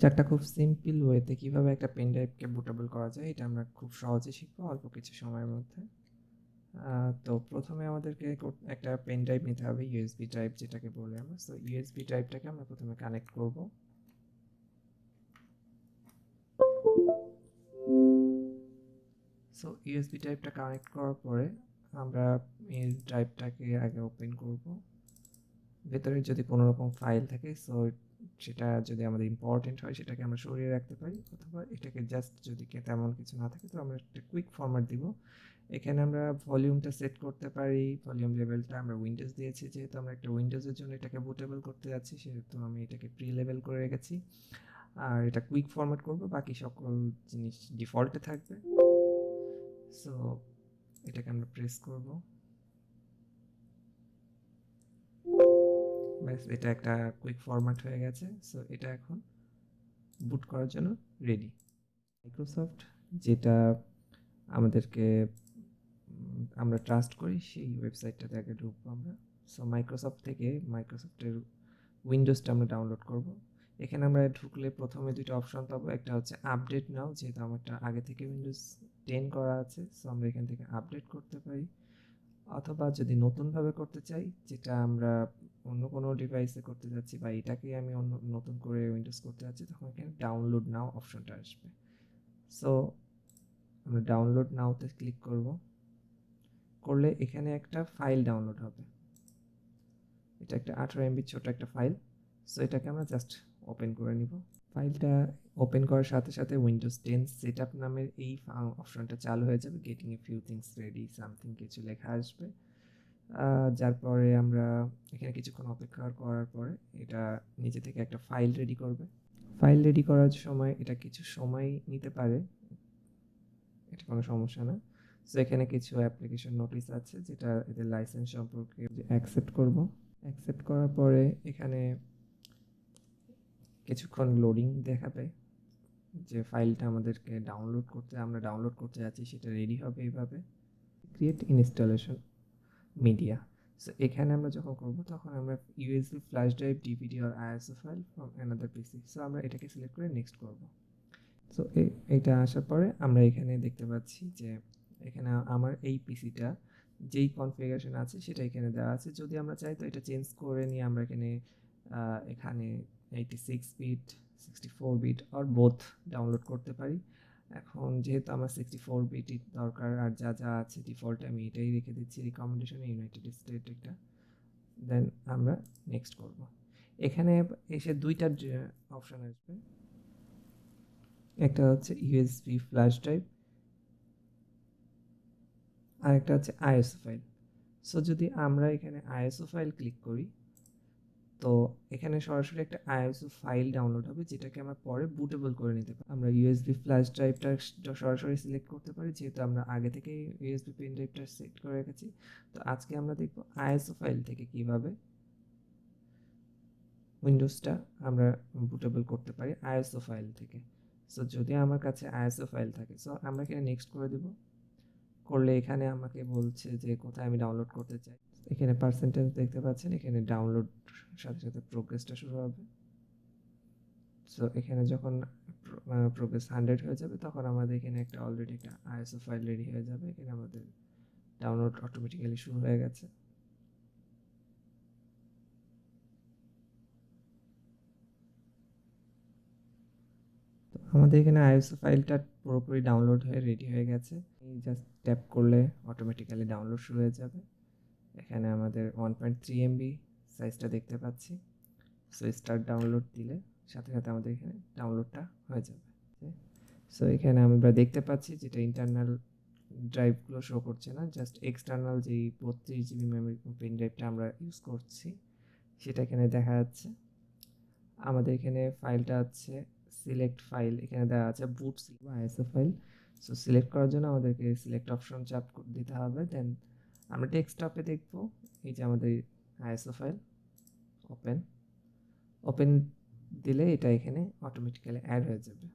চারটা খুব সিম্পল ওয়েতে কিভাবে একটা পেন ড্রাইভকে বুটেবল করা যায় এটা আমরা খুব সহজে শিখবো অল্প কিছু সময়ের মধ্যে। তো প্রথমে আমাদেরকে একটা পেন ড্রাইভ নিতে হবে, ইউএসবি ড্রাইভ যেটাকে বলি আমরা। সো ইউএসবি ড্রাইভটাকে আমরা প্রথমে কানেক্ট করব। সো ইউএসবি ড্রাইভটা কানেক্ট করার পরে আমরা এই ড্রাইভটাকে আগে ওপেন করব। ভেতরে যদি কোনো রকম ফাইল থাকে, সো সেটা যদি আমাদের ইম্পর্টেন্ট হয় সেটাকে আমরা সরিয়ে রাখতে পারি, অথবা এটাকে জাস্ট যদি তেমন কিছু না থাকে তো আমরা একটা কুইক ফরম্যাট দিব। এখানে আমরা ভলিউমটা সেট করতে পারি, ভলিউম লেভেলটা আমরা উইন্ডোজ দিয়েছি, যেহেতু আমরা একটা উইন্ডোজের জন্য এটাকে বুটেবল করতে যাচ্ছি সেহেতু আমি এটাকে প্রি লেভেল করে রেখেছি। আর এটা কুইক ফরম্যাট করব, বাকি সকল জিনিস ডিফল্টে থাকবে। সো এটাকে আমরা প্রেস করব, ব্যাস এটা একটা কুইক ফরম্যাট হয়ে গেছে। সো এটা এখন বুট করার জন্য রেডি। মাইক্রোসফট যেটা আমাদেরকে আমরা ট্রাস্ট করি সেই ওয়েবসাইটটাতে আগে ঢুকবো আমরা। সো মাইক্রোসফট থেকে মাইক্রোসফটের উইন্ডোজটা আমরা ডাউনলোড করব। এখানে আমরা ঢুকলে প্রথমে দুটো অপশন পাবো, একটা হচ্ছে আপডেট নাও, যেহেতু আমারটা আগে থেকে উইন্ডোজ 10 করা আছে, সো আমরা এখান থেকে আপডেট করতে পারি। অথবা যদি নতুনভাবে করতে চাই, যেটা আমরা অন্য কোনো ডিভাইসে করতে যাচ্ছি বা এটাকে আমি অন্য নতুন করে উইন্ডোজ করতে যাচ্ছি, তখন এখানে ডাউনলোড নাও অপশনটা আসবে। সো আমরা ডাউনলোড নাওতে ক্লিক করব, করলে এখানে একটা ফাইল ডাউনলোড হবে। এটা একটা 18 এমবি ছোট একটা ফাইল। সো এটাকে আমরা জাস্ট ওপেন করে নিব। ফাইলটা ওপেন করার সাথে সাথে উইন্ডোজ 10 সেটআপ নামের এই অপশনটা চালু হয়ে যাবে, getting a few things ready something কিছু লেখা আসবে। যার পরে আমরা এখানে কিছুক্ষণ অপেক্ষা করার পরে এটা নিজে থেকে একটা ফাইল রেডি করবে। ফাইল রেডি করার সময় এটা কিছু সময় নিতে পারে, এটা কোনো সমস্যা না। সো এখানে কিছু অ্যাপ্লিকেশন নোটিস আছে যেটা এদের লাইসেন্স সম্পর্কে অ্যাকসেপ্ট করব। অ্যাকসেপ্ট করার পরে এখানে কিছুক্ষণ লোডিং দেখাবে, যে ফাইলটা আমাদেরকে আমরা ডাউনলোড করতে যাচ্ছি সেটা রেডি হবে এইভাবে। Create installation media. সো এখানে আমরা যখন করব তখন আমরা ইউএসবি ফ্ল্যাশ ড্রাইভ ডিভিডি আর ISO file from another PC, so আমরা এটাকে সিলেক্ট করে নেক্সট করব। সো এইটা আসার পরে আমরা এখানে দেখতে পাচ্ছি যে এখানে আমার এই পিসিটা যেই কনফিগারেশন আছে সেটা এখানে দেওয়া আছে। যদি আমরা চাই তো এটা চেঞ্জ করে নিয়ে আমরা এখানে 86 বিট 64 বিট আর বোথ ডাউনলোড করতে পারি। এখন যেহেতু আমার 64 বিটই দরকার, আর যা যা আছে ডিফল্ট আমি এটাই রেখে দিচ্ছি রিকমেন্ডেশনে, ইউনাইটেড স্টেট একটা। দেন আমরা নেক্সট করব। এখানে এসে দুইটা অপশন আসবে, একটা হচ্ছে ইউএসবি ফ্ল্যাশ ড্রাইভ আর একটা হচ্ছে আইএসও ফাইল। সো যদি আমরা এখানে আইএসও ফাইল ক্লিক করি তো এখানে সরাসরি একটা আইএসও ফাইল ডাউনলোড হবে, যেটাকে আমরা পরে বুটেবল করে নিতে পারি। আমরা ইউএসবি ফ্ল্যাশ ড্রাইভটা সরাসরি সিলেক্ট করতে পারি, যেহেতু আমরা আগে থেকেই ইউএসবি পেন ড্রাইভটা সেট করে রেখেছি। তো আজকে আমরা দেখব আইএসও ফাইল থেকে কিভাবে উইন্ডোজটা আমরা বুটেবল করতে পারি আইএসও ফাইল থেকে। সো যদি আমার কাছে আইএসও ফাইল থাকে, সো আমরা এখানে নেক্সট করে দেব। করলে এখানে আমাকে বলছে যে কোথায় আমি ডাউনলোড করতে চাই। এখানে পার্সেন্টেজ দেখতে পাচ্ছেন, এখানে ডাউনলোড সাথে সাথে প্রোগ্রেসটা শুরু হবে। সো এখানে যখন প্রোগ্রেস 100 হয়ে যাবে তখন আমাদের এখানে একটা অলরেডি একটা আইএসও ফাইল রেডি হয়ে যাবে। এখানে আমাদের ডাউনলোড অটোমেটিক্যালি শুরু হয়ে গেছে। তো আমাদের এখানে আইএসও ফাইলটা পুরোপুরি ডাউনলোড হয়ে রেডি হয়ে গেছে। এই জাস্ট ট্যাপ করলে অটোমেটিক্যালি ডাউনলোড শুরু হয়ে যাবে। এখানে আমাদের 1.3 এমবি সাইজটা দেখতে পাচ্ছি। সো স্টার্ট ডাউনলোড দিলে সাথে সাথে আমাদের এখানে ডাউনলোডটা হয়ে যাবে। সো এখানে আমরা দেখতে পাচ্ছি যেটা ইন্টারনাল ড্রাইভগুলো শো করছে না, জাস্ট এক্সটার্নাল যেই 32 জিবি মেমোরি পেন ড্রাইভটা আমরা ইউজ করছি সেটা এখানে দেখা যাচ্ছে। আমাদের এখানে ফাইলটা আছে সিলেক্ট ফাইল, এখানে দেওয়া আছে বুট আইএসও ফাইল। সো সিলেক্ট করার জন্য আমাদেরকে সিলেক্ট অপশন চাপ দিতে হবে। দেন আমরা ডেস্কটপে দেখব এই যে আমাদের আইএসও ফাইল ওপেন ওপেন দিলে এটা এখানে অটোমেটিক্যালি অ্যাড হয়ে যাবে।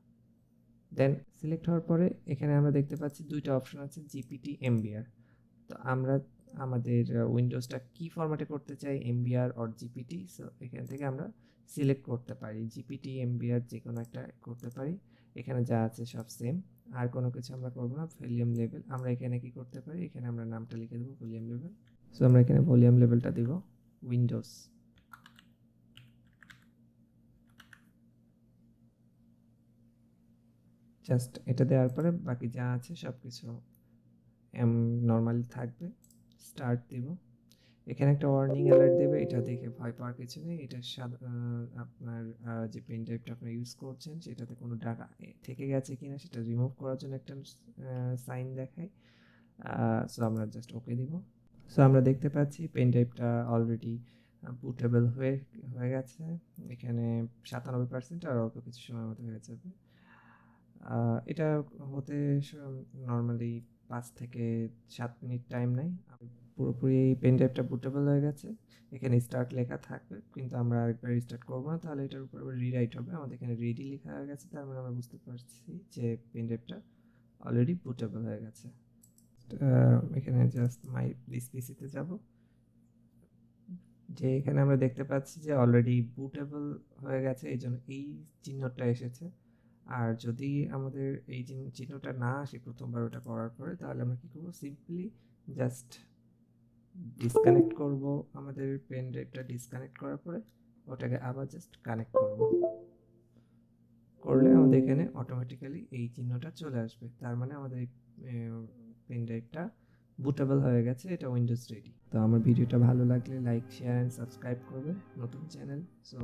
দেন সিলেক্ট হওয়ার পরে এখানে আমরা দেখতে পাচ্ছি দুইটা অপশন আছে, জিপিটি এমবিআর। তো আমরা আমাদের উইন্ডোজটা কি ফরম্যাটে করতে চাই, এমবিআর অর জিপিটি। সো এখান থেকে আমরা সিলেক্ট করতে পারি, জিপিটি এমবিআর যে কোনো একটা করতে পারি। এখানে যা আছে সব সেম, আর কোনো কিছু আমরা করবো না। ভলিউম লেভেল আমরা এখানে কি করতে পারি, এখানে আমরা নামটা লিখে দেবো ভলিউম লেভেল। সো আমরা এখানে ভলিউম লেভেলটা দিব উইন্ডোজ। জাস্ট এটা দেওয়ার পরে বাকি যা আছে সব কিছু নর্মালি থাকবে। স্টার্ট দিব। এখানে একটা ওয়ার্নিং অ্যালার্ট দেবে, এটা দেখে ভয় পাওয়ার কিছু নেই। এটা আপনার যে পেন ড্রাইভটা আপনি ইউজ করছেন সেটাতে কোনো ডাটা থেকে গেছে কিনা সেটা রিমুভ করার জন্য একটা সাইন দেখায়। সো আমরা জাস্ট ওকে দিব। সো আমরা দেখতে পাচ্ছি পেন ড্রাইভটা অলরেডি বুটেবল হয়ে গেছে। এখানে 97% আর অল্প কিছু সময়ের মতো হয়ে যাবে। এটা হতে নর্মালি 5 থেকে 7 মিনিট টাইম নেয়। পুরোপুরি পেন ড্রাইভটা বুটেবল হয়ে গেছে। এখানে স্টার্ট লেখা থাকবে, কিন্তু আমরা আরেকবার রিস্টার্ট করবো না, তাহলে এটার উপর আবার রিরাইট হবে। আমাদের এখানে রেডি লেখা হয়ে গেছে, তার মানে আমরা বুঝতে পারছি যে পেন ড্রাইভটা অলরেডি বুটেবল হয়ে গেছে। এখানে জাস্ট মাই দিস পিসিতে যাব, যে এখানে আমরা দেখতে পাচ্ছি যে অলরেডি বুটেবল হয়ে গেছে, এই জন্য এই চিহ্নটা এসেছে। আর যদি আমাদের এই চিহ্নটা না আসে প্রথমবার ওটা করার পরে, তাহলে আমরা কি করবো, সিম্পলি জাস্ট ডিসকানেক্ট করব। আমাদের পেন ড্রাইভটা ডিসকানেক্ট করার পরে ওটাকে আবার জাস্ট কানেক্ট করব, করলে আমাদের এখানে অটোমেটিক্যালি এই চিহ্নটা চলে আসবে। তার মানে আমাদের পেন ড্রাইভটা বুটেবল হয়ে গেছে, এটা উইন্ডোজ রেডি। তো আমার ভিডিওটা ভালো লাগলে লাইক, শেয়ার অ্যান্ড সাবস্ক্রাইব করবে, নতুন চ্যানেল। সো